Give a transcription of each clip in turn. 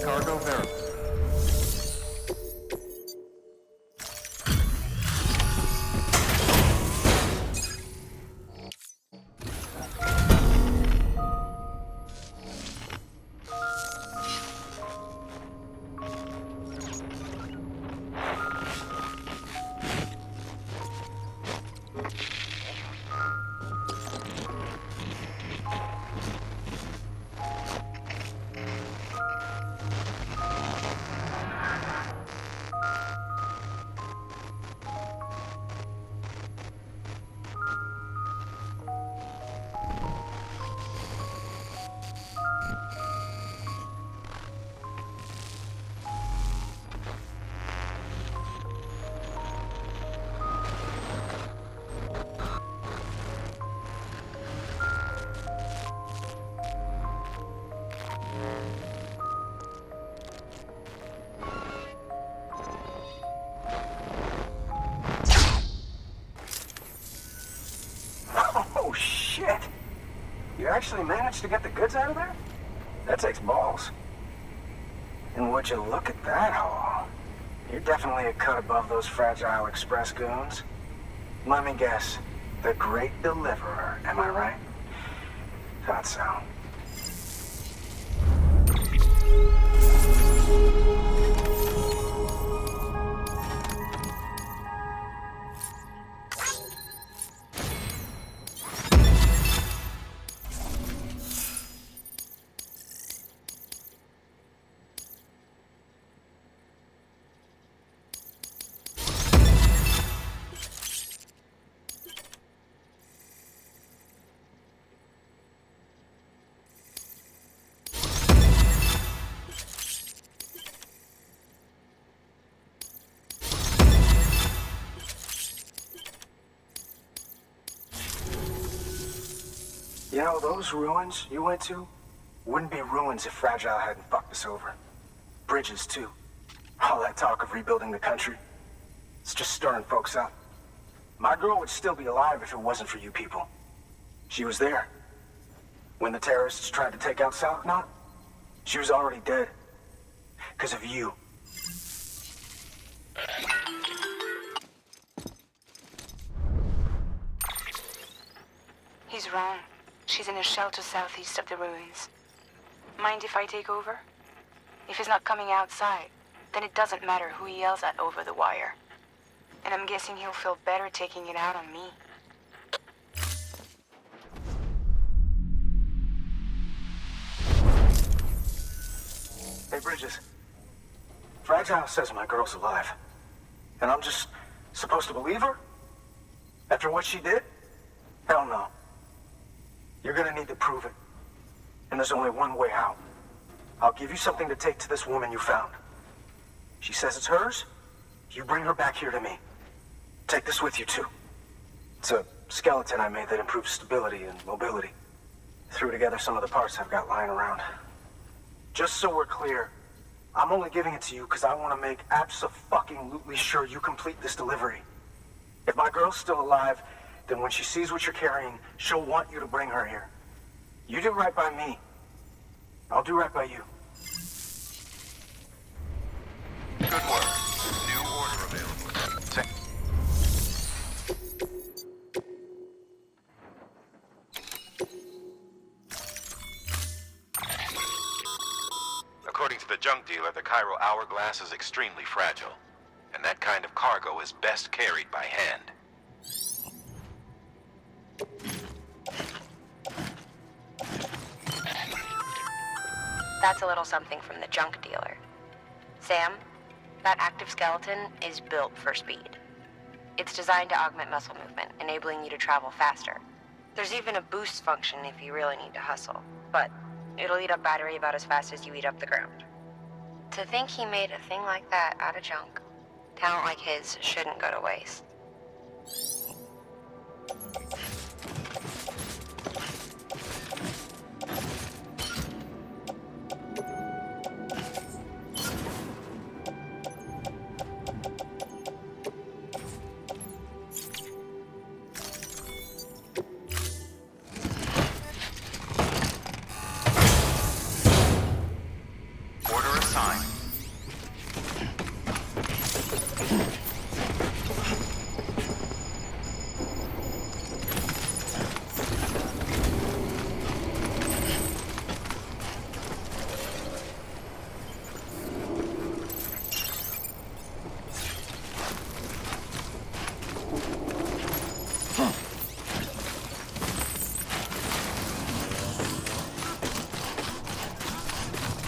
Cargo verified. Oh, shit! You actually managed to get the goods out of there? That takes balls. And would you look at that haul? You're definitely a cut above those fragile express goons. Let me guess. The great deliverer, am I right? Thought so. You know, those ruins you went to wouldn't be ruins if Fragile hadn't fucked us over. Bridges, too. All that talk of rebuilding the country. It's just stirring folks up. My girl would still be alive if it wasn't for you people. She was there. When the terrorists tried to take out Salknot, she was already dead. Because of you. He's wrong. She's in a shelter southeast of the ruins. Mind if I take over? If he's not coming outside, then it doesn't matter who he yells at over the wire. And I'm guessing he'll feel better taking it out on me. Hey, Bridges. Fragile says my girl's alive. And I'm just supposed to believe her? After what she did? Hell no. You're gonna need to prove it. And there's only one way out. I'll give you something to take to this woman you found. She says it's hers. You bring her back here to me. Take this with you, too. It's a skeleton I made that improves stability and mobility. Threw together some of the parts I've got lying around. Just so we're clear, I'm only giving it to you because I want to make abso-fucking-lutely sure you complete this delivery. If my girl's still alive, then when she sees what you're carrying, she'll want you to bring her here. You do right by me. I'll do right by you. Good work. New order available. According to the junk dealer, the Cairo hourglass is extremely fragile, and that kind of cargo is best carried by hand. That's a little something from the junk dealer. Sam, that active skeleton is built for speed. It's designed to augment muscle movement, enabling you to travel faster. There's even a boost function if you really need to hustle, but it'll eat up battery about as fast as you eat up the ground. To think he made a thing like that out of junk, talent like his shouldn't go to waste.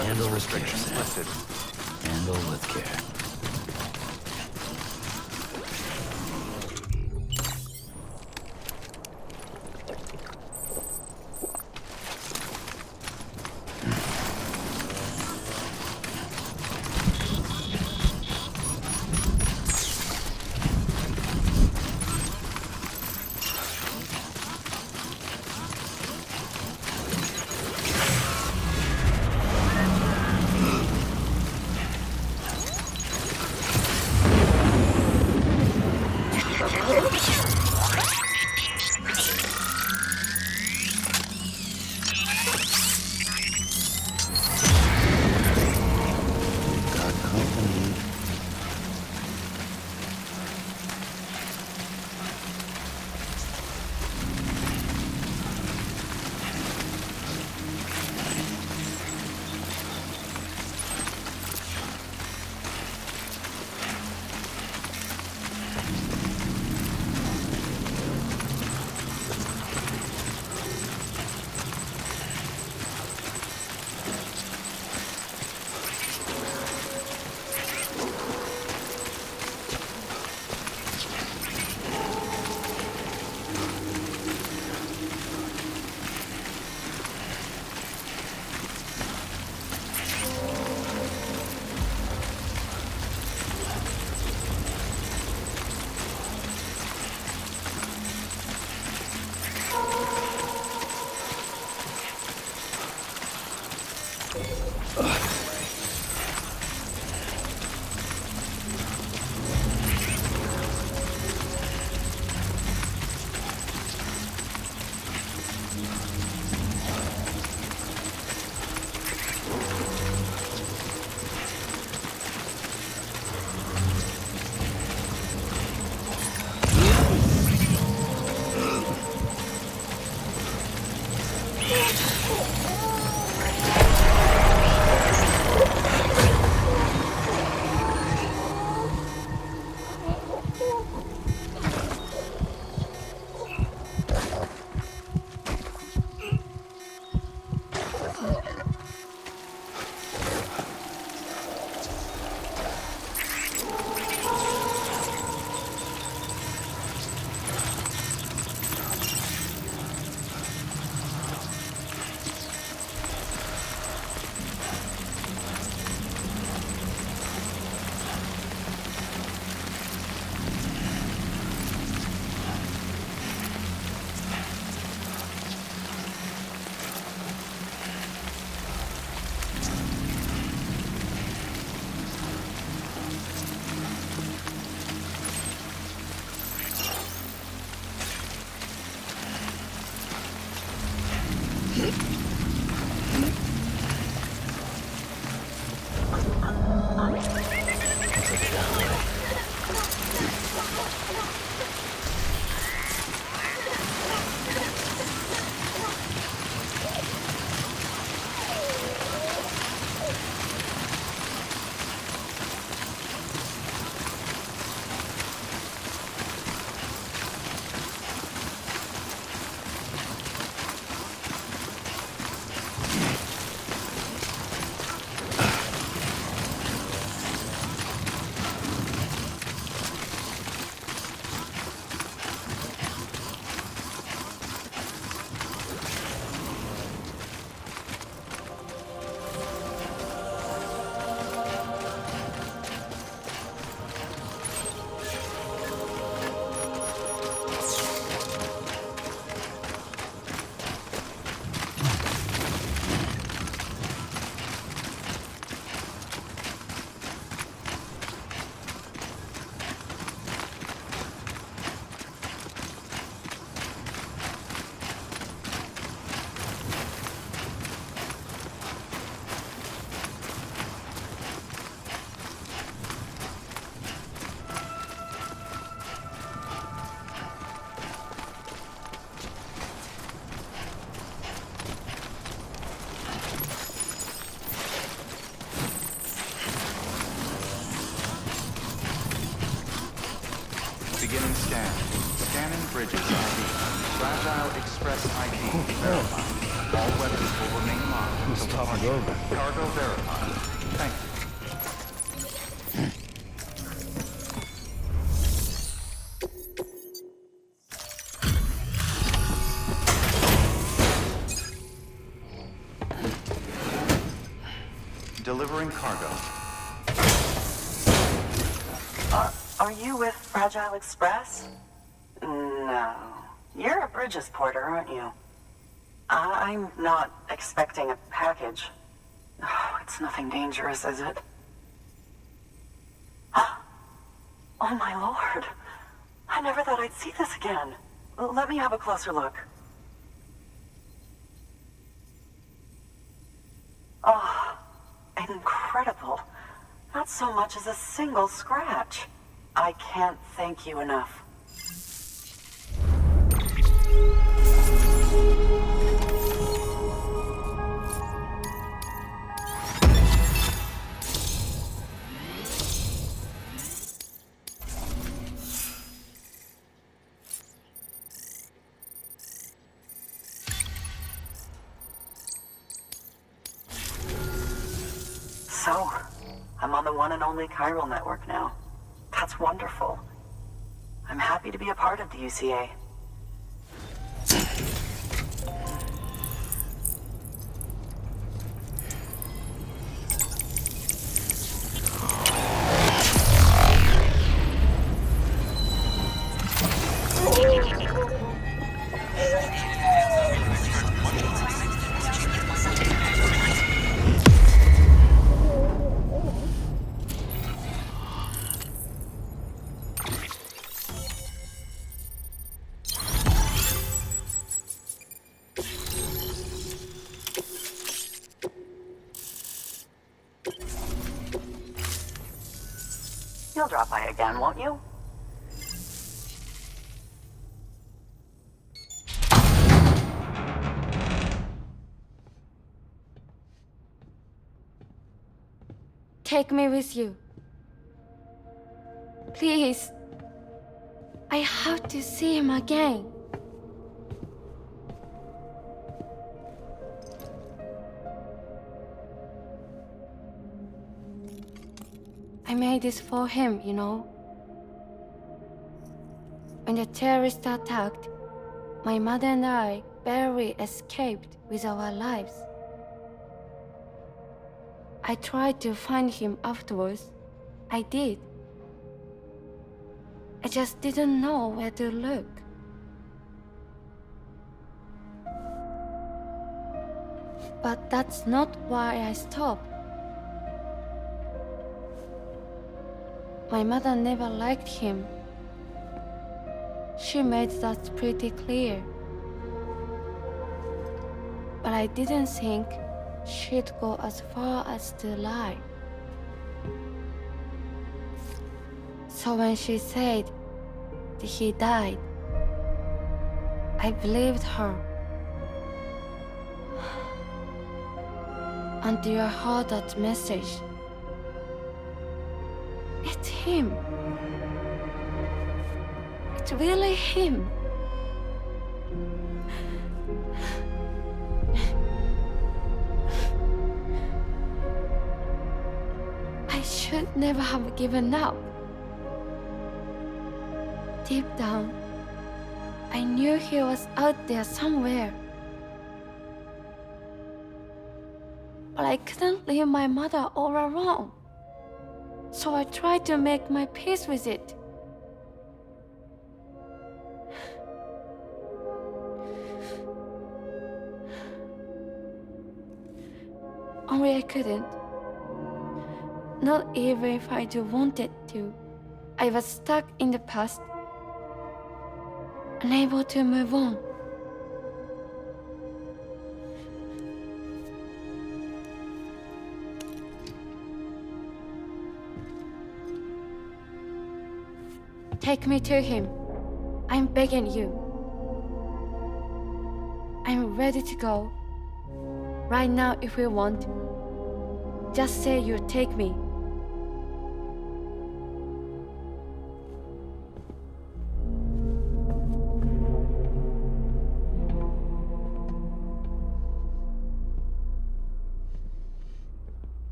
weapons restrictions lifted. Handle with care. Beginning scan. Scanning bridges ID. Fragile Express ID verified. All weapons will remain locked until Talk over. Cargo verified. Thank you. Delivering cargo. Are you with Fragile Express? No. You're a Bridges porter, aren't you? I'm not expecting a package. Oh, it's nothing dangerous, is it? Oh my lord. I never thought I'd see this again. Let me have a closer look. Oh, incredible. Not so much as a single scratch. I can't thank you enough. So, I'm on the one and only chiral network now. That's wonderful. I'm happy to be a part of the UCA. You'll drop by again, won't you? Take me with you. Please. I have to see him again. I made this for him, you know. When the terrorists attacked, my mother and I barely escaped with our lives. I tried to find him afterwards. I did. I just didn't know where to look. But that's not why I stopped. My mother never liked him. She made that pretty clear. But I didn't think she'd go as far as to lie. So when she said that he died, I believed her. Until I heard that message. It's him. It's really him. I should never have given up. Deep down, I knew he was out there somewhere. But I couldn't leave my mother all alone. So I tried to make my peace with it. Only I couldn't. Not even if I do wanted to. I was stuck in the past, unable to move on. Take me to him. I'm begging you. I'm ready to go. Right now if you want. Just say you'll take me.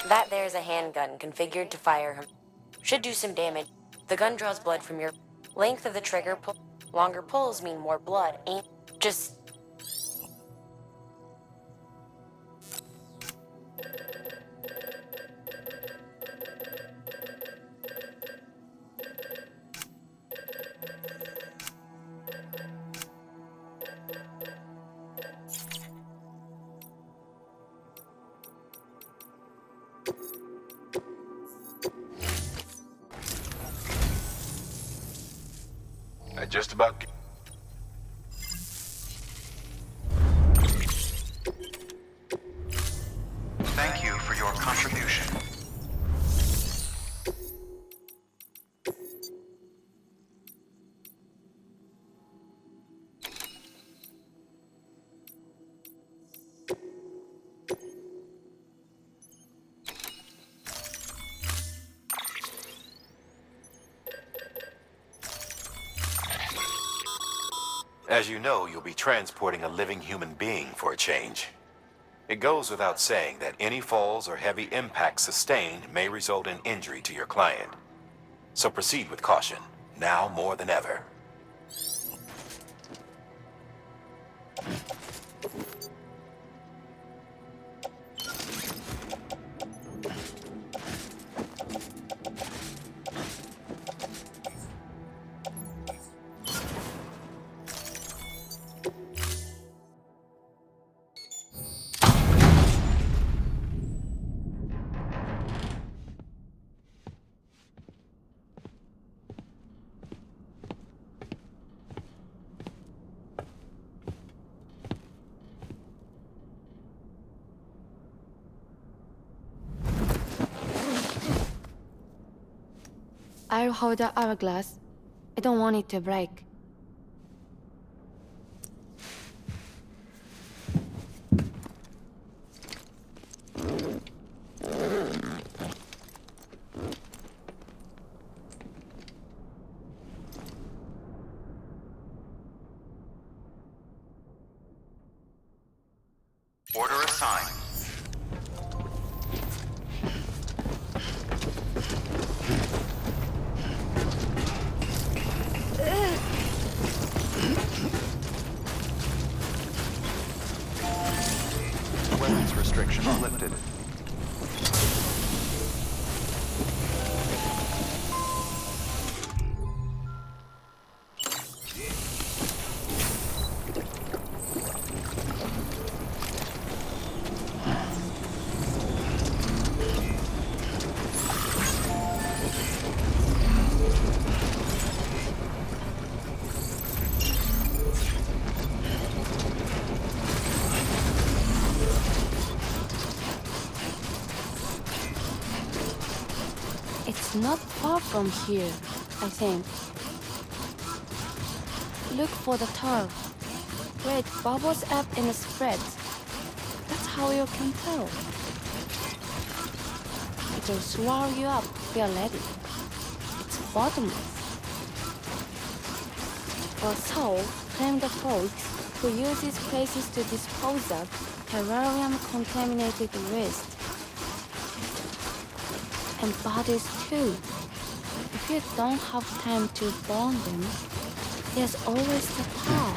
That there's a handgun configured to fire him. Should do some damage. The gun draws blood from your length of the trigger. Longer pulls mean more blood. Ain't just. I just about. Thank you for your contribution. As you know, you'll be transporting a living human being for a change. It goes without saying that any falls or heavy impacts sustained may result in injury to your client. So proceed with caution, now more than ever. I'll hold the hourglass. I don't want it to break. Order assigned. Weapons restrictions lifted. It's not far from here, I think. Look for the tar. Where it bubbles up and spreads. That's how you can tell. It'll swallow you up if you're ready. It's bottomless. Or so claim the folks who use these places to dispose of terrarium-contaminated waste. And bodies too. If you don't have time to burn them, there's always the tar.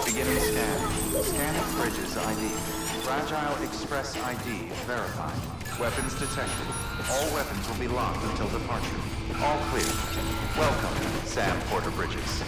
Beginning scan. Scanning Bridges ID. Fragile Express ID verified. Weapons detected. All weapons will be locked until departure. All clear. Welcome, Sam Porter Bridges.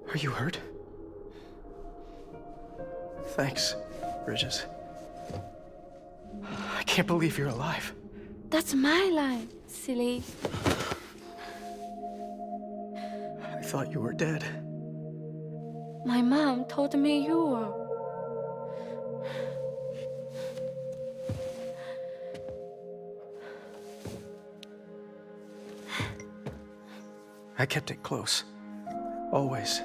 Are you hurt? Thanks, Bridges. I can't believe you're alive. That's my line, silly. I thought you were dead. My mom told me you were. I kept it close. Always.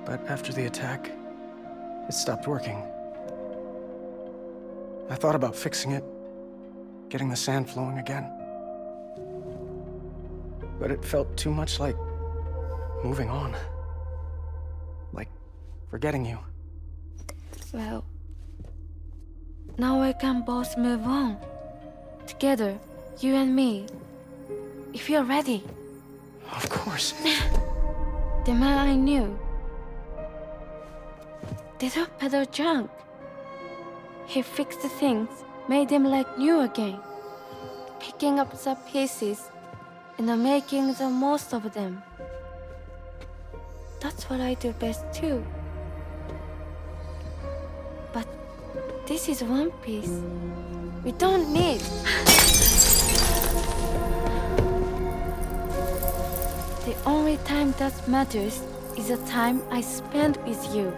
But after the attack, it stopped working. I thought about fixing it, getting the sand flowing again. But it felt too much like moving on. Like forgetting you. Well, now we can both move on. Together, you and me. If you're ready. Of course. The man I knew. Didn't peddle junk. He fixed the things, made them like new again. Picking up the pieces and making the most of them. That's what I do best too. But this is one piece. We don't need. The only time that matters is the time I spend with you.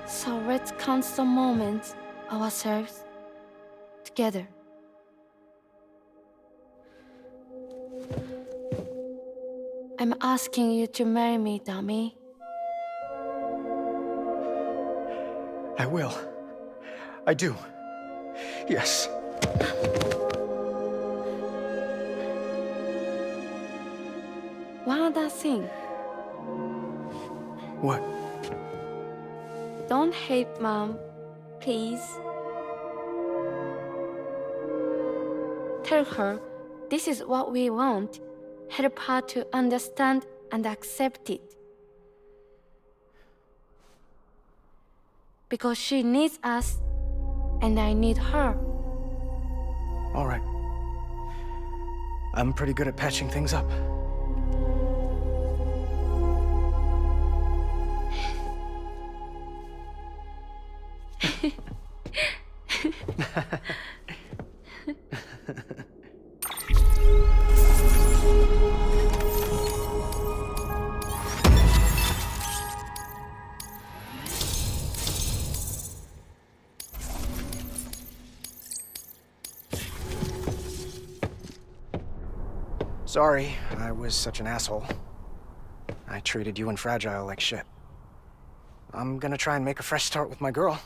So let's count the moments ourselves together. I'm asking you to marry me, dummy. I will. I do. Yes. One other thing. What? Don't hate Mom, please. Tell her this is what we want. Help her to understand and accept it. Because she needs us, and I need her. All right. I'm pretty good at patching things up. Sorry, I was such an asshole. I treated you and Fragile like shit. I'm gonna try and make a fresh start with my girl.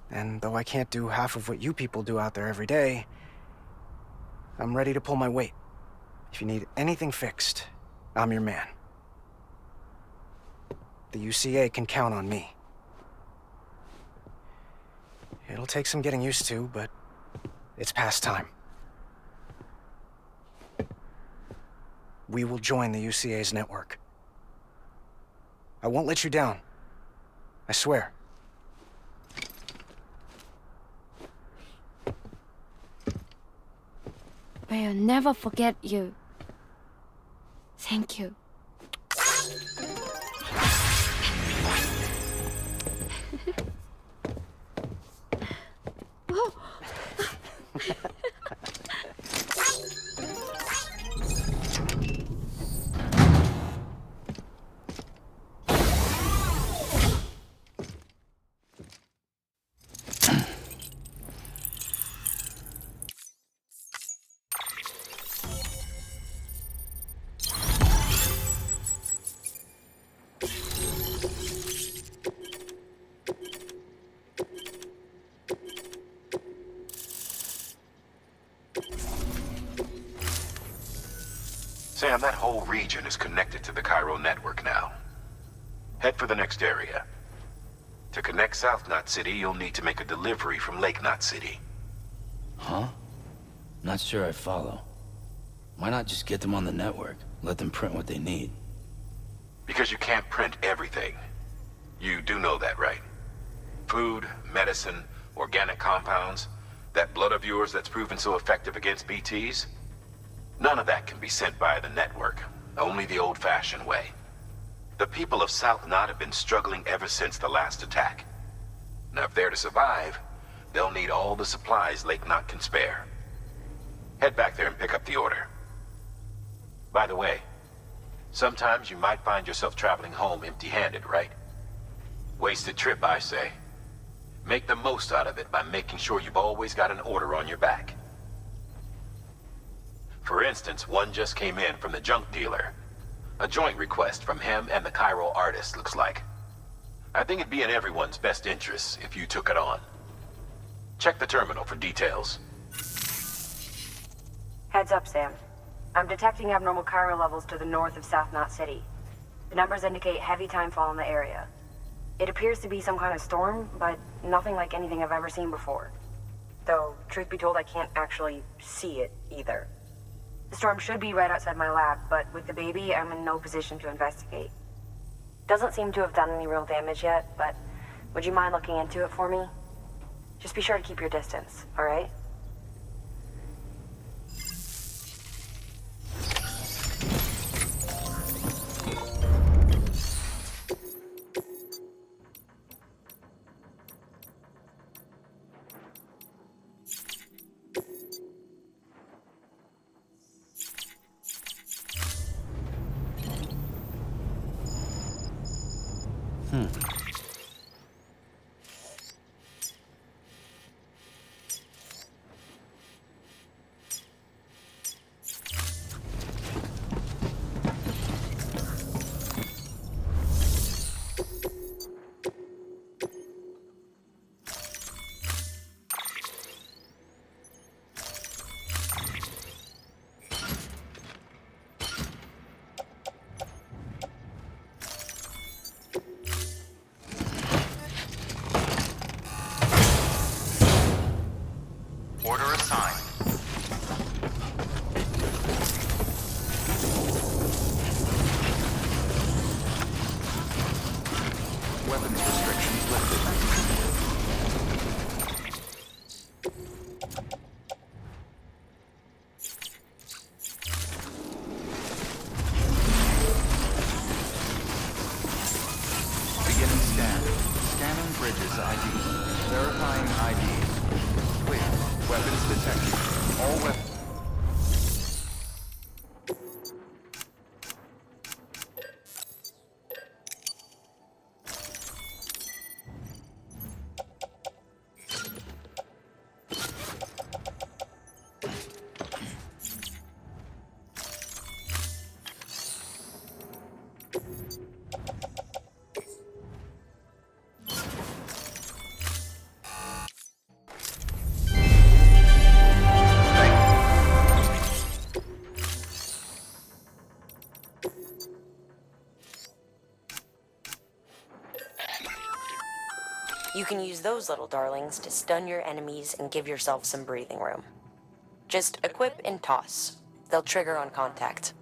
And though I can't do half of what you people do out there every day, I'm ready to pull my weight. If you need anything fixed, I'm your man. The UCA can count on me. It'll take some getting used to, but it's past time. We will join the UCA's network. I won't let you down. I swear. We'll never forget you. Thank you. Sam, that whole region is connected to the Cairo network now. Head for the next area. To connect South Knot City, you'll need to make a delivery from Lake Knot City. Huh? Not sure I follow. Why not just get them on the network? Let them print what they need. Because you can't print everything. You do know that, right? Food, medicine, organic compounds, that blood of yours that's proven so effective against BTs? None of that can be sent via the network, only the old-fashioned way. The people of South Knot have been struggling ever since the last attack. Now, if they're to survive, they'll need all the supplies Lake Knot can spare. Head back there and pick up the order. By the way, sometimes you might find yourself traveling home empty-handed, right? Wasted trip, I say. Make the most out of it by making sure you've always got an order on your back. For instance, one just came in from the junk dealer. A joint request from him and the Cairo artist, looks like. I think it'd be in everyone's best interest if you took it on. Check the terminal for details. Heads up, Sam. I'm detecting abnormal chiral levels to the north of South Knot City. The numbers indicate heavy timefall in the area. It appears to be some kind of storm, but nothing like anything I've ever seen before. Though, truth be told, I can't actually see it either. The storm should be right outside my lab, but with the baby, I'm in no position to investigate. Doesn't seem to have done any real damage yet, but would you mind looking into it for me? Just be sure to keep your distance, alright? Order assigned. Weapons restrictions lifted. Beginning scan. Scanning bridges ID. Verifying ID. Clear. Weapons detected. All weapons. You can use those little darlings to stun your enemies and give yourself some breathing room. Just equip and toss. They'll trigger on contact.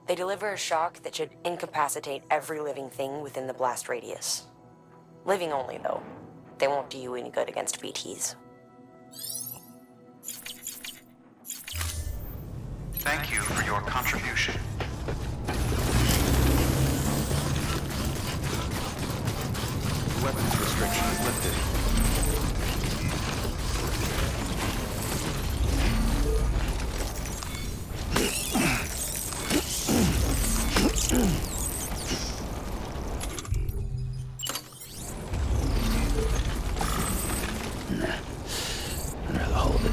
They deliver a shock that should incapacitate every living thing within the blast radius. Living only, though. They won't do you any good against BTs. Thank you for your contribution. Weapons restrictions lifted. I'd rather hold it.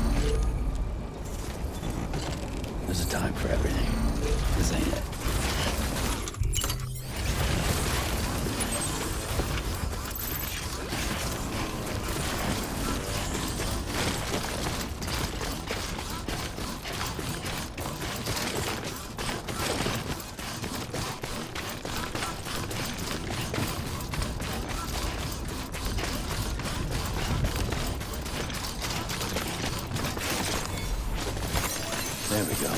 There's a time for everything. This ain't it. There we go.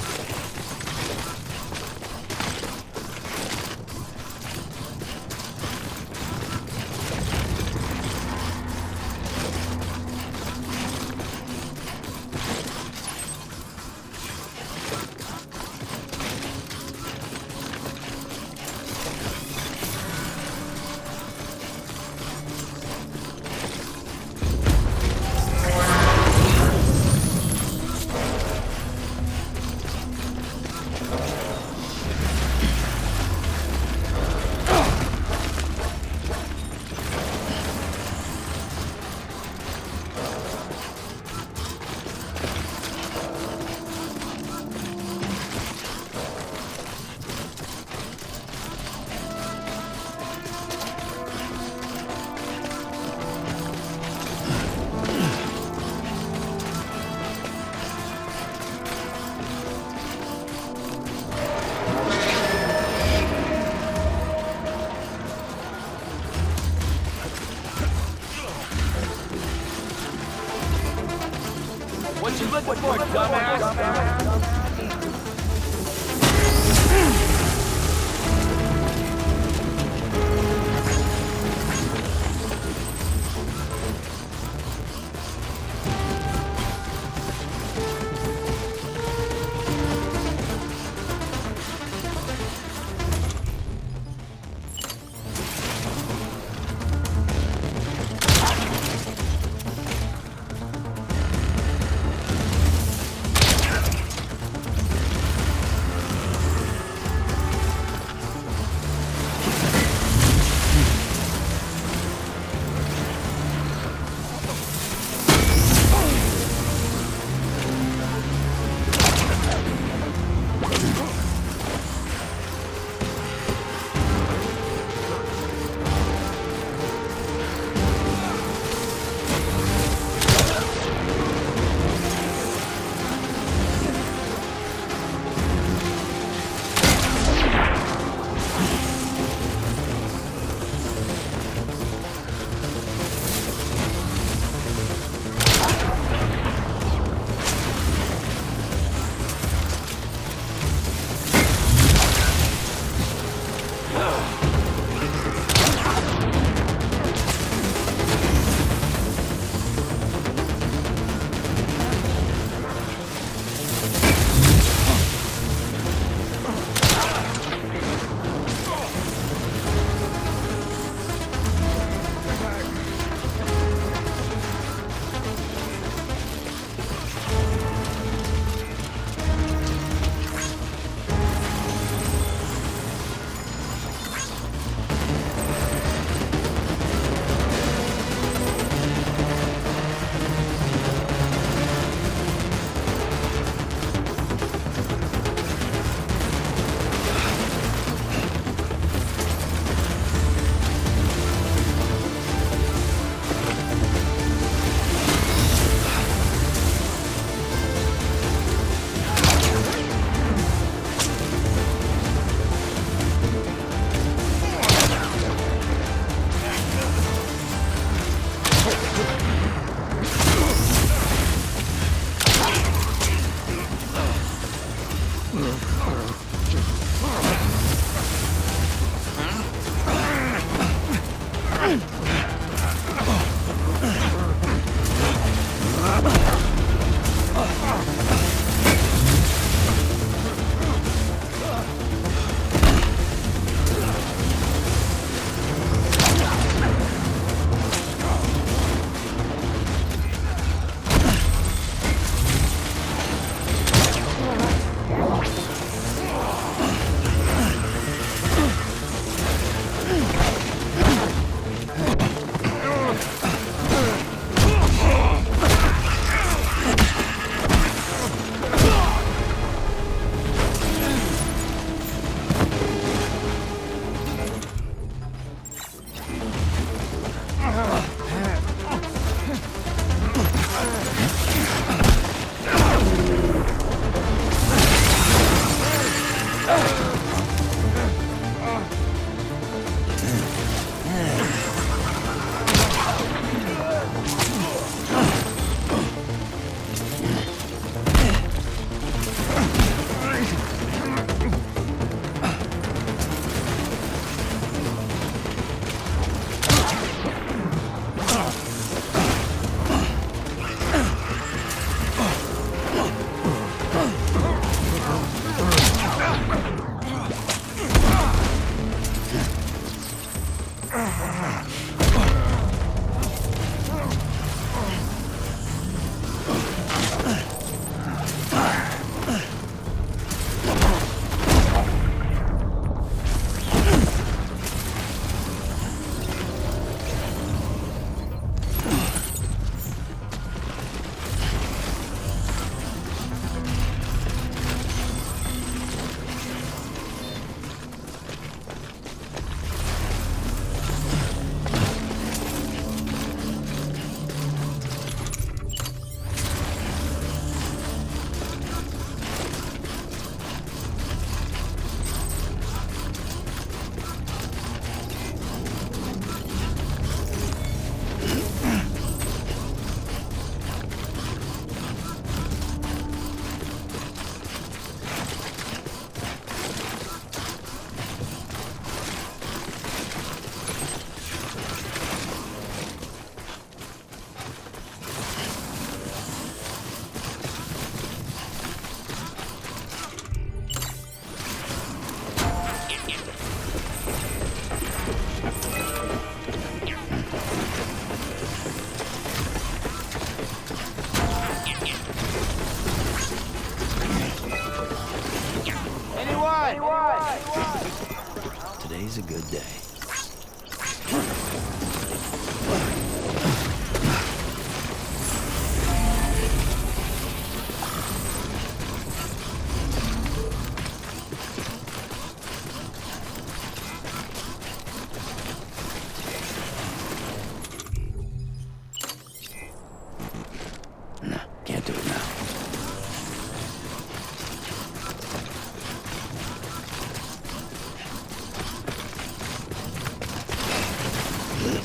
Beginning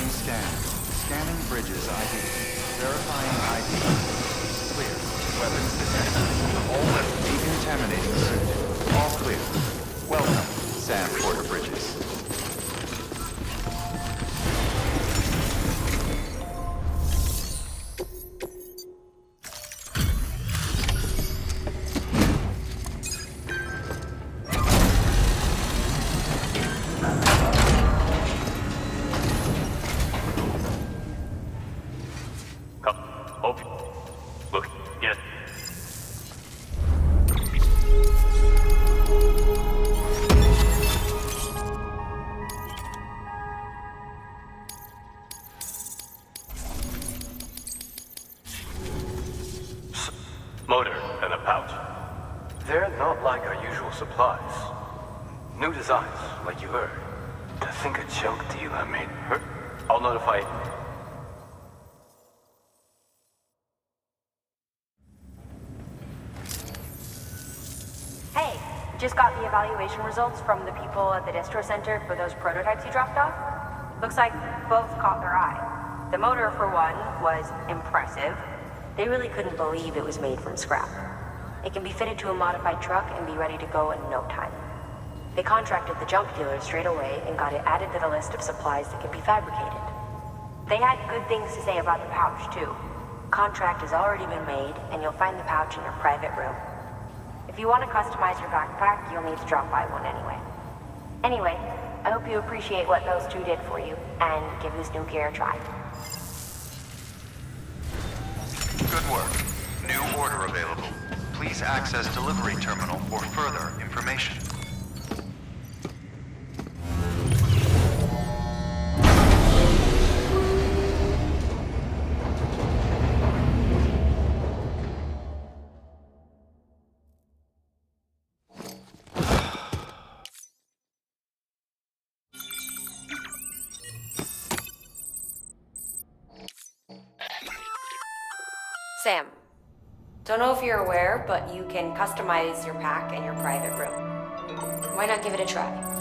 scan. Scanning bridges ID. Verifying ID. Clear. Weapons detected. All weapons decontaminating suit. All clear. Welcome, Sam Porter Bridges. Look, yes. Motor and a pouch. They're not like our usual supplies. New designs, like you heard. To think a junk dealer made her. I'll notify. Hey, just got the evaluation results from the people at the distro center for those prototypes you dropped off. Looks like both caught their eye. The motor, for one, was impressive. They really couldn't believe it was made from scrap. It can be fitted to a modified truck and be ready to go in no time. They contracted the junk dealer straight away and got it added to the list of supplies that can be fabricated. They had good things to say about the pouch, too. Contract has already been made, and you'll find the pouch in your private room. If you want to customize your backpack, you'll need to drop by one anyway. Anyway, I hope you appreciate what those two did for you, and give this new gear a try. Good work. New order available. Please access delivery terminal for further information. Sam, don't know if you're aware, but you can customize your pack and your private room. Why not give it a try?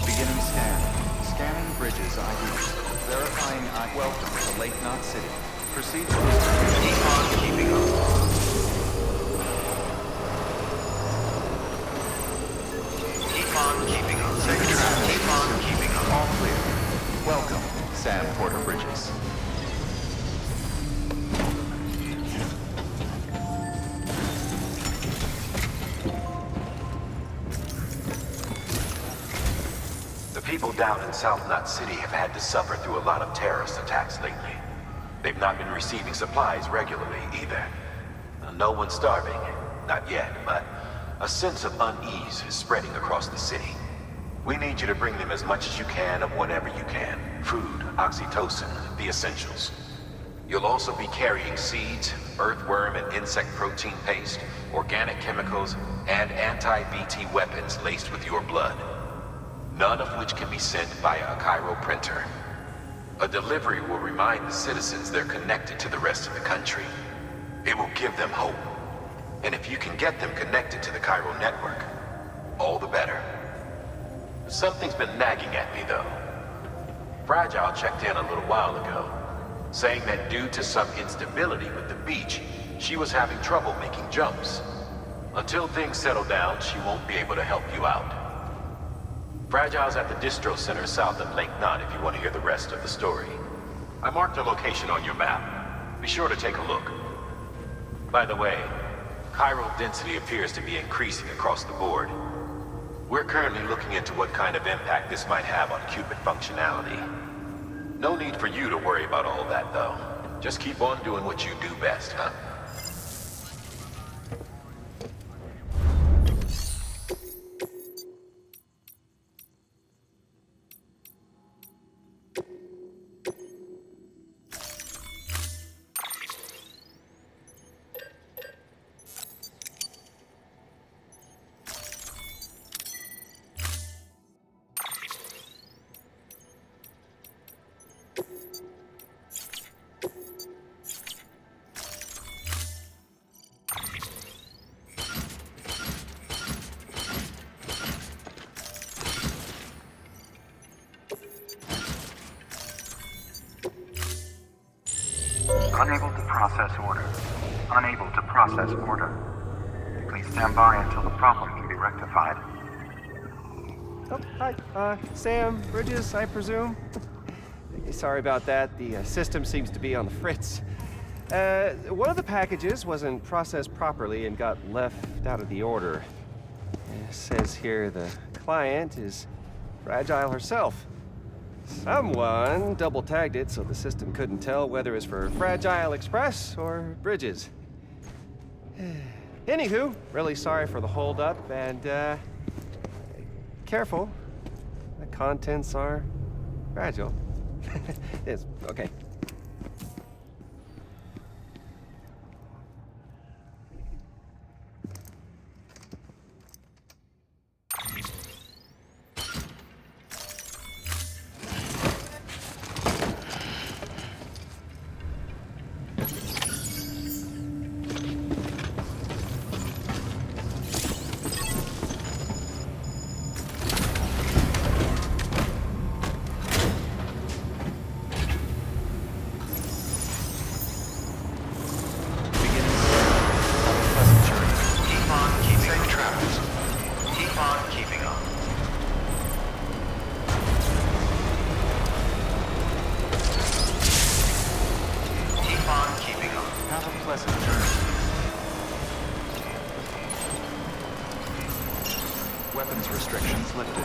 Beginning scan. Scanning bridges ID. Verifying I. Welcome to Lake Knot City. Proceed to keep on keeping up. Keep on keeping up. Safe track. Keep on keeping up. All clear. Welcome, Sam Porter Bridges. The people down in South Knot City have had to suffer through a lot of terrorist attacks lately. They've not been receiving supplies regularly either. No one's starving, not yet, but a sense of unease is spreading across the city. We need you to bring them as much as you can of whatever you can. Food, oxytocin, the essentials. You'll also be carrying seeds, earthworm and insect protein paste, organic chemicals, and anti-BT weapons laced with your blood. None of which can be sent via a Cairo printer. A delivery will remind the citizens they're connected to the rest of the country. It will give them hope. And if you can get them connected to the Cairo network, all the better. Something's been nagging at me, though. Fragile checked in a little while ago, saying that due to some instability with the beach, she was having trouble making jumps. Until things settle down, she won't be able to help you out. Fragile's at the distro center south of Lake Knot if you want to hear the rest of the story. I marked a location on your map. Be sure to take a look. By the way, chiral density appears to be increasing across the board. We're currently looking into what kind of impact this might have on qubit functionality. No need for you to worry about all that, though. Just keep on doing what you do best, huh? Unable to process order. Unable to process order. Please stand by until the problem can be rectified. Oh, hi. Sam Bridges, I presume? Sorry about that. The system seems to be on the fritz. One of the packages wasn't processed properly and got left out of the order. It says here the client is Fragile herself. Someone double-tagged it so the system couldn't tell whether it's for Fragile Express or Bridges. Anywho, really sorry for the holdup, and careful. The contents are fragile. It's okay. Weapons restrictions lifted.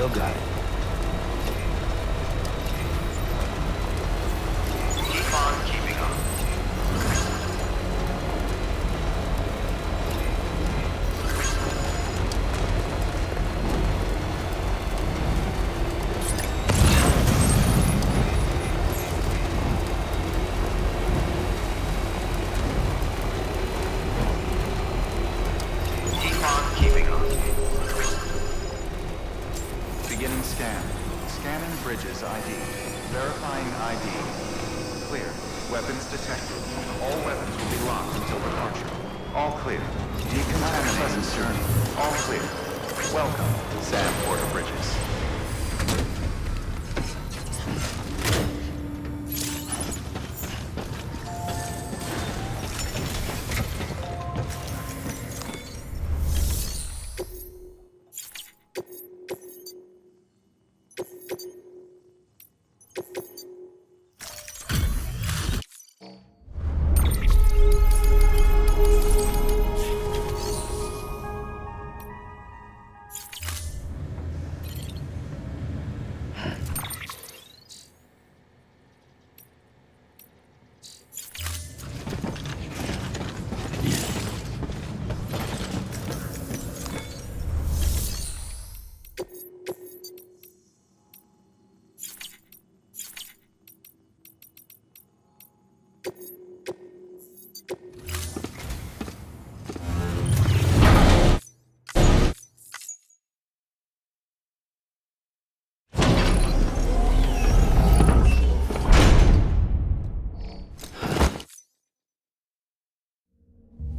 Still got it. Keep on keeping on. Keep on keeping on. Beginning scan. Scanning bridges ID. Verifying ID. Clear. Weapons detected. All weapons will be locked until departure. All clear. Decontaminating journey. All clear. Welcome, Sam Porter Bridges.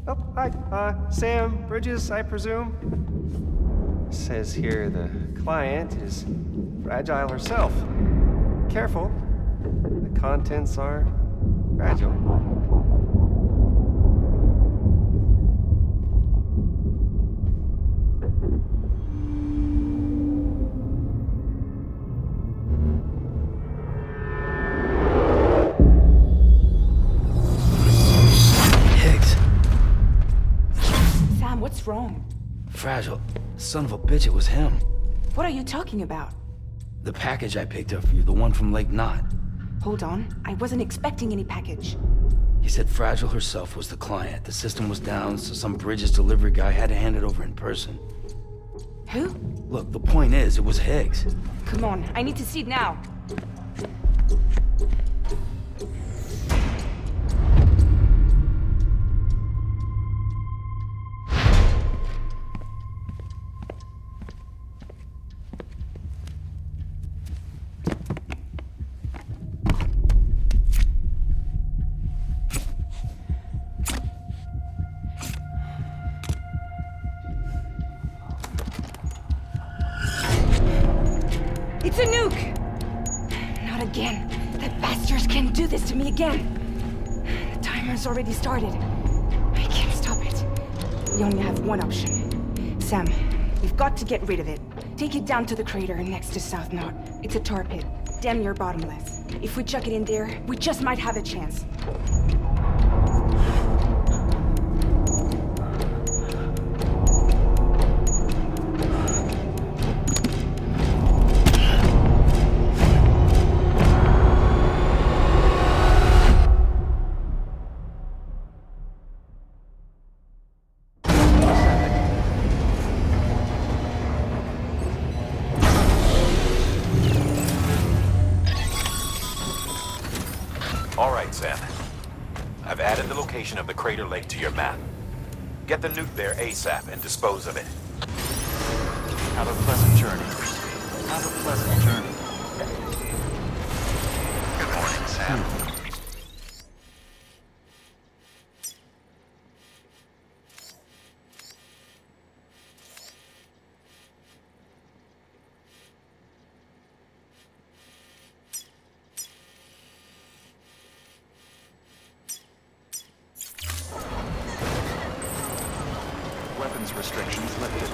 Oh, hi. Sam, Bridges, I presume? Says here the client is fragile herself. Careful. The contents are fragile. Higgs. Sam, what's wrong? Fragile. Son of a bitch, it was him. What are you talking about? The package I picked up for you, the one from Lake Knot. Hold on, I wasn't expecting any package. He said Fragile herself was the client. The system was down, so some Bridges delivery guy had to hand it over in person. Who? Look, the point is, it was Higgs. Come on, I need to see it now. It's a nuke! Not again. The bastards can't do this to me again. The timer's already started. I can't stop it. We only have one option. Sam, we've got to get rid of it. Take it down to the crater next to South Knot. It's a tar pit, damn near bottomless. If we chuck it in there, we just might have a chance. All right, Sam. I've added the location of the crater lake to your map. Get the nuke there ASAP and dispose of it. Have a pleasant journey. Have a pleasant journey. Good morning, Sam. Weapons restrictions lifted.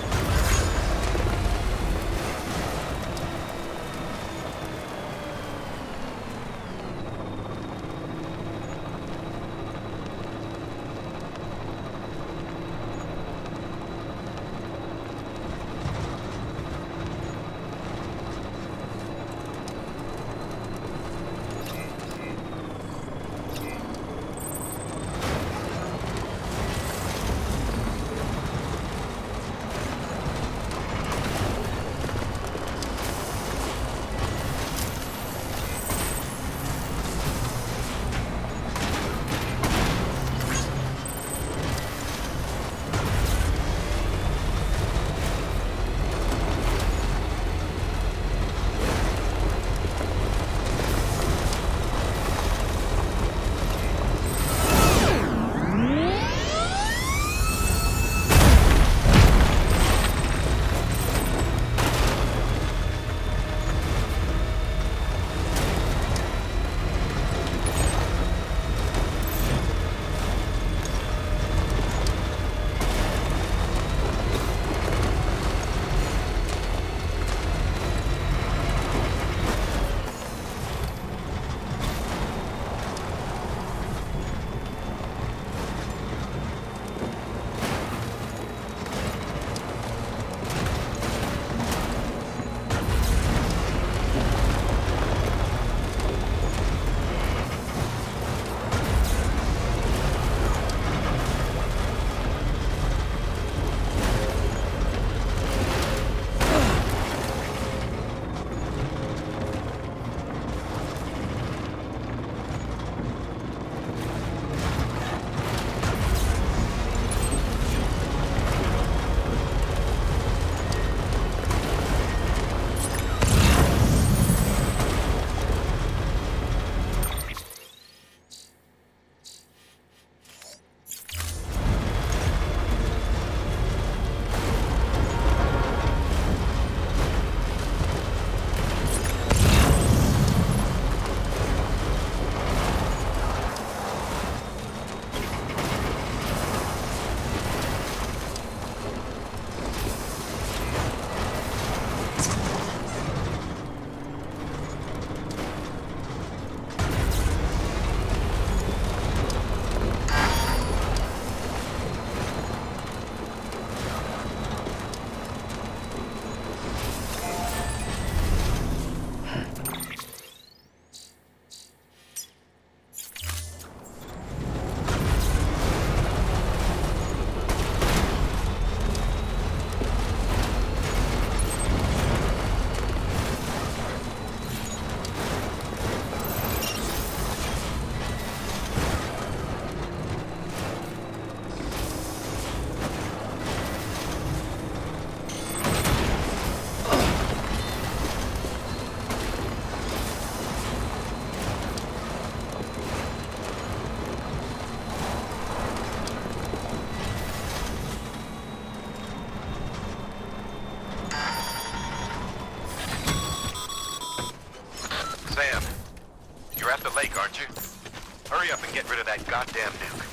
that goddamn nuke.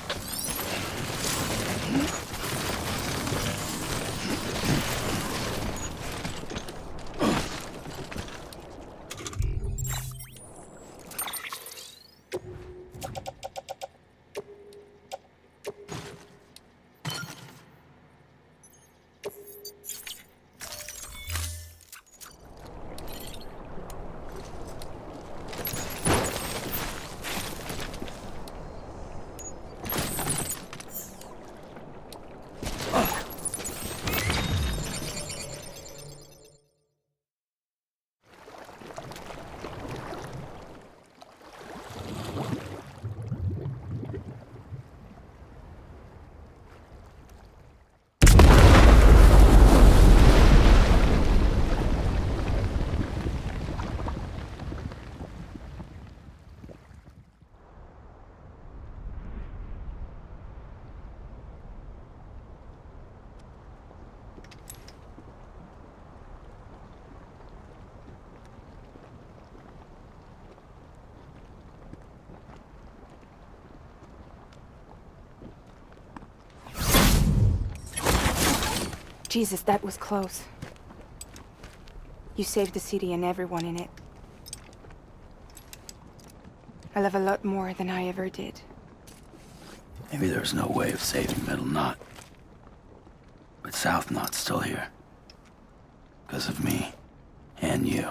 Jesus, that was close. You saved the city and everyone in it. I love a lot more than I ever did. Maybe there's no way of saving Middle Knot. But South Knot's still here. Because of me. And you.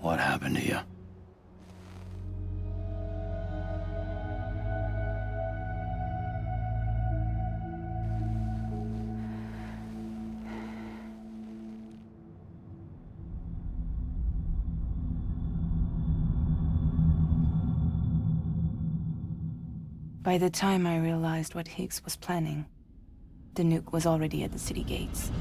What happened to you? By the time I realized what Higgs was planning, the nuke was already at the city gates.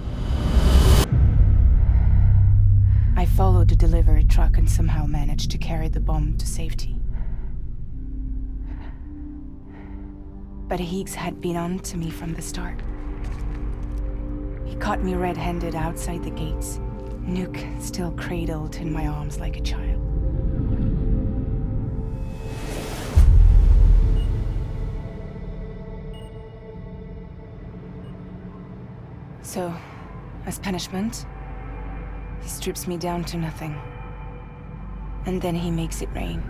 I followed the delivery truck and somehow managed to carry the bomb to safety. But Higgs had been on to me from the start. He caught me red-handed outside the gates, nuke still cradled in my arms like a child. So, as punishment, he strips me down to nothing. And then he makes it rain.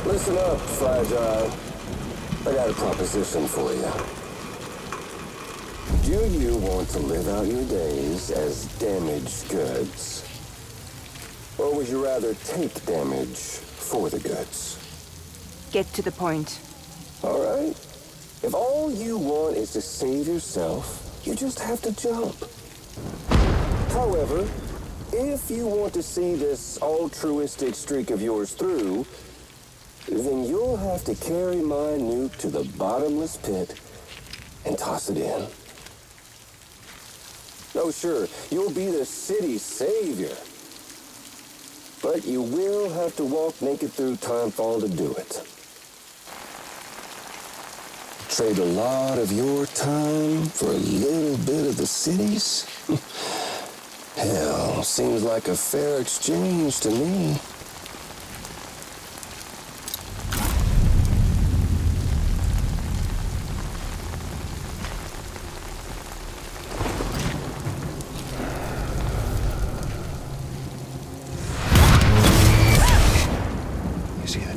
Listen up, Fragile. I got a proposition for you. Do you want to live out your days as damaged goods? Or would you rather take damage for the goods? Get to the point. All right. If all you want is to save yourself, you just have to jump. However, if you want to see this altruistic streak of yours through, then you'll have to carry my nuke to the bottomless pit and toss it in. Oh, sure, you'll be the city's savior. But you will have to walk naked through Timefall to do it. Trade a lot of your time for a little bit of the city's? Hell, seems like a fair exchange to me.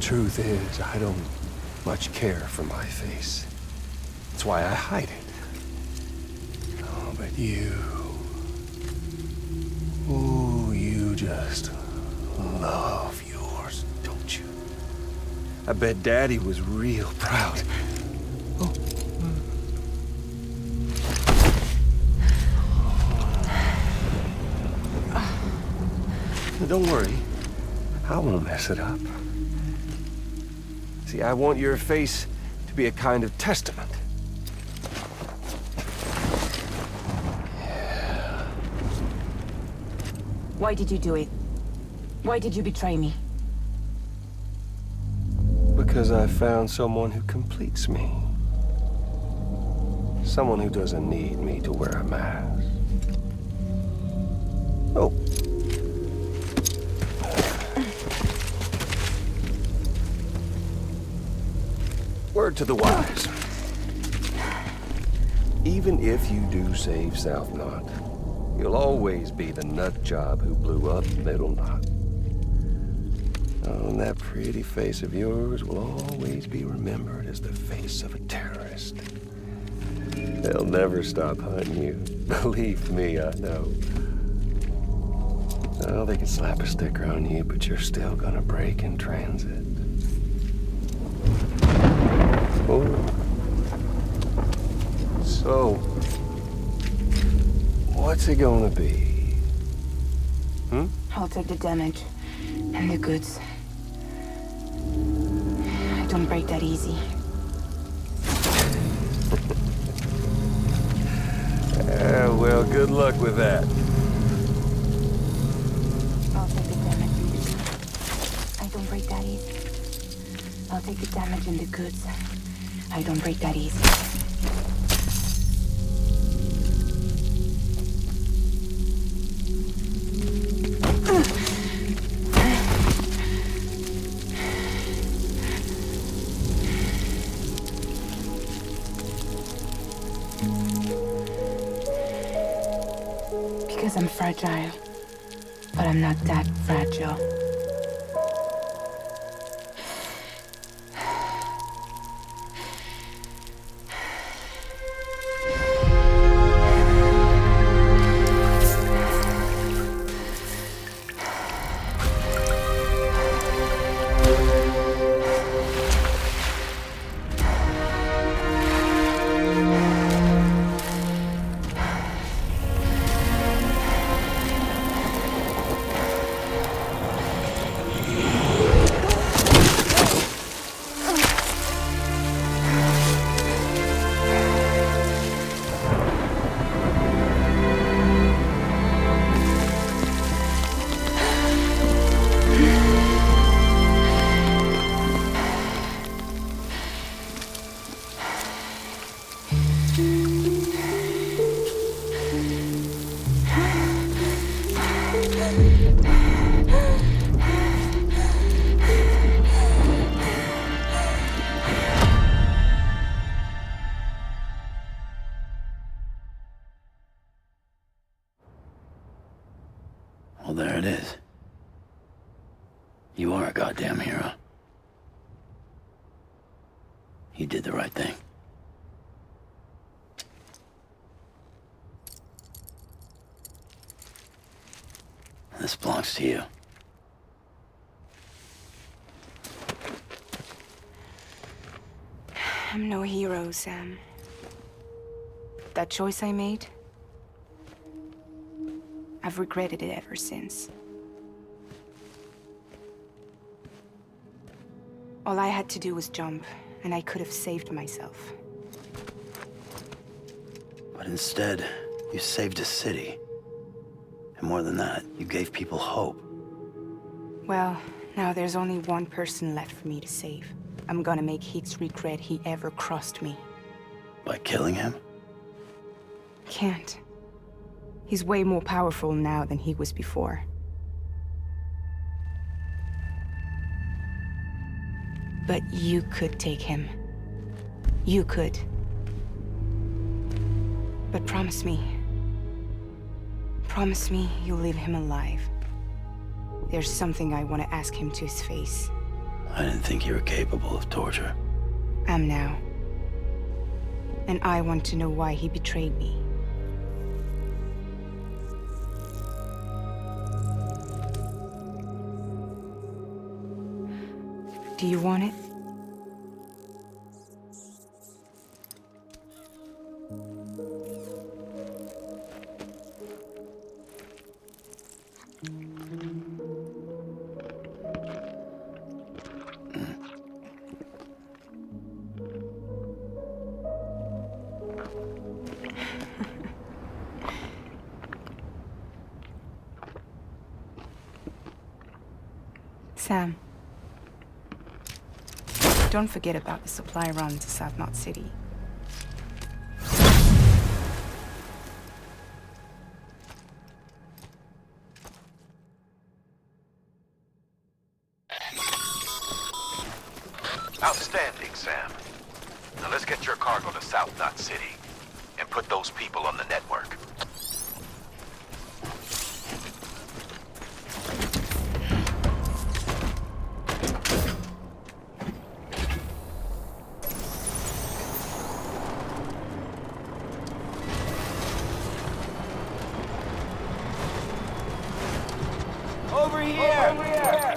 Truth is, I don't much care for my face. That's why I hide it. Oh, but you... Ooh, you just love yours, don't you? I bet Daddy was real proud. Oh. Don't worry. I won't mess it up. See, I want your face to be a kind of testament. Why did you do it? Why did you betray me? Because I found someone who completes me. Someone who doesn't need me to wear a mask. Oh. Word to the wise. Even if you do save South Knot, you'll always be the nut job who blew up Middle Knot. Oh, and that pretty face of yours will always be remembered as the face of a terrorist. They'll never stop hunting you. Believe me, I know. Oh, they can slap a sticker on you, but you're still gonna break in transit. Oh. So, what's it gonna be? I'll take the damage and the goods. I don't break that easy. Well, good luck with that. I'll take the damage. I don't break that easy. I'll take the damage and the goods. I don't break that easy. Because I'm fragile. But I'm not that fragile. Well, there it is. You are a goddamn hero. You did the right thing. This belongs to you. I'm no hero, Sam. That choice I made, I've regretted it ever since. All I had to do was jump, and I could have saved myself. But instead, you saved a city. And more than that, you gave people hope. Well, now there's only one person left for me to save. I'm gonna make Heats regret he ever crossed me. By killing him? Can't. He's way more powerful now than he was before. But you could take him. You could. But promise me. Promise me you'll leave him alive. There's something I want to ask him to his face. I didn't think you were capable of torture. Am now. And I want to know why he betrayed me. Do you want it? Sam. Don't forget about the supply run to South Knot City. Outstanding, Sam. Now let's get your cargo to South Knot City and put those people on the network. Over here! Over here!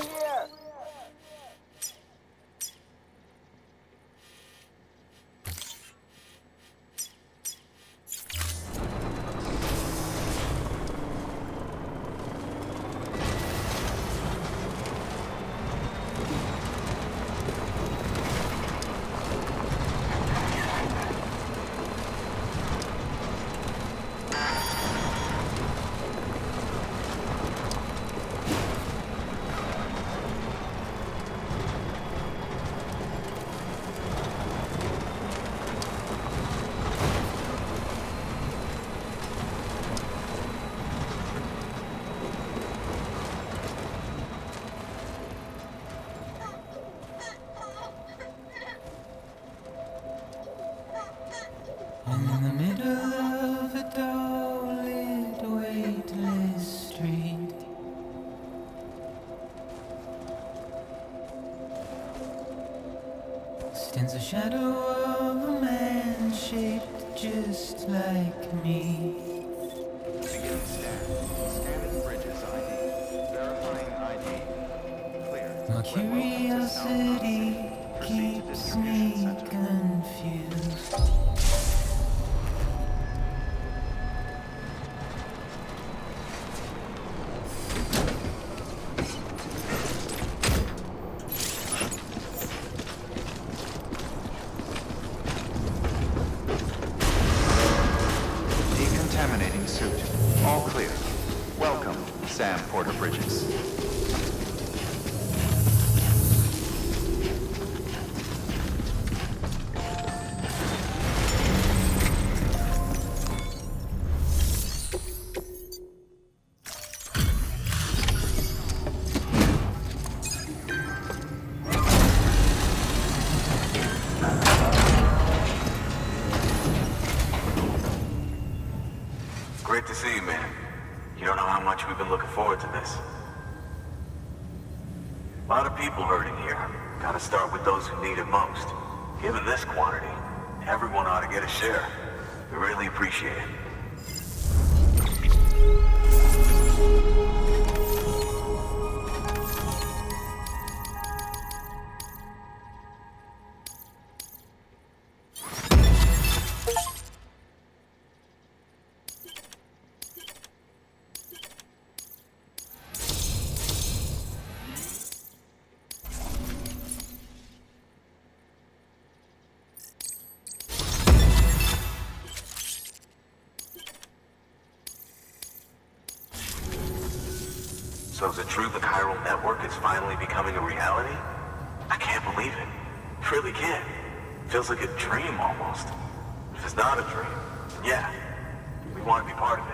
In the middle of a dull-lit, weightless street, stands the shadow of a man shaped just like me. Begin scan. Scanning bridges ID. Verifying ID. Clear. My Welcome to South Knot curiosity City. Proceed to keeps distribution me center. confused. Decontaminating suit. All clear. Welcome, Sam Porter Bridges. Great to see you, man. You don't know how much we've been looking forward to this. A lot of people hurting here. Gotta start with those who need it most. Given this quantity, everyone ought to get a share. We really appreciate it. So is it true the chiral network is finally becoming a reality? I can't believe it. Really can't. Feels like a dream almost. If it's not a dream, then yeah, we want to be part of it.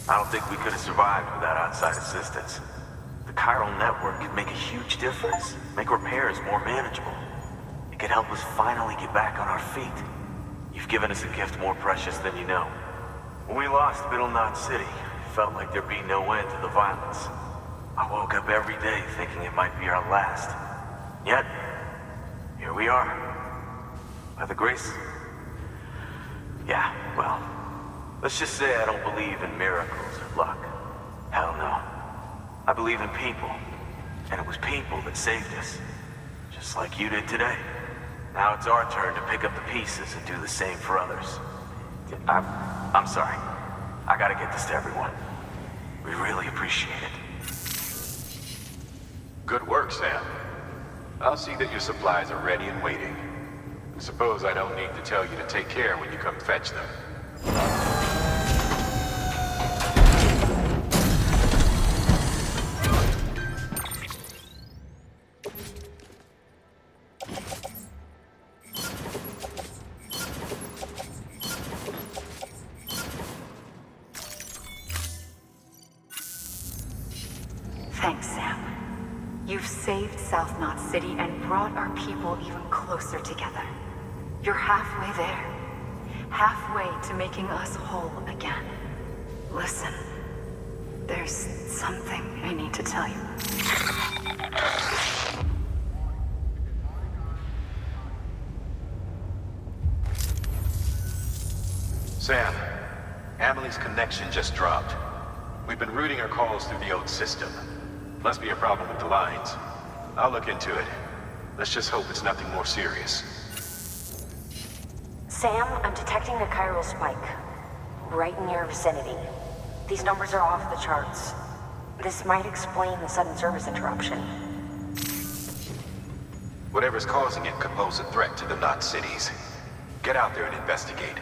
I don't think we could have survived without outside assistance. The chiral network could make a huge difference, make repairs more manageable. It could help us finally get back on our feet. You've given us a gift more precious than you know. When we lost Middle Knot City, it felt like there'd be no end to the violence. I woke up every day thinking it might be our last. Yet, here we are. By the grace... Yeah, well... Let's just say I don't believe in miracles or luck. Hell no. I believe in people. And it was people that saved us. Just like you did today. Now it's our turn to pick up the pieces and do the same for others. I'm sorry. I gotta get this to everyone. We really appreciate it. Good work, Sam. I'll see that your supplies are ready and waiting. Suppose I don't need to tell you to take care when you come fetch them. Thanks, Sam. You've saved South Knot City and brought our people even closer together. You're halfway there. Halfway to making us whole again. Listen, there's something I need to tell you. Sam, Amelie's connection just dropped. We've been routing her calls through the old system. Must be a problem with the lines. I'll look into it. Let's just hope it's nothing more serious. Sam, I'm detecting a chiral spike. Right in your vicinity. These numbers are off the charts. This might explain the sudden service interruption. Whatever's causing it could pose a threat to the Knot cities. Get out there and investigate.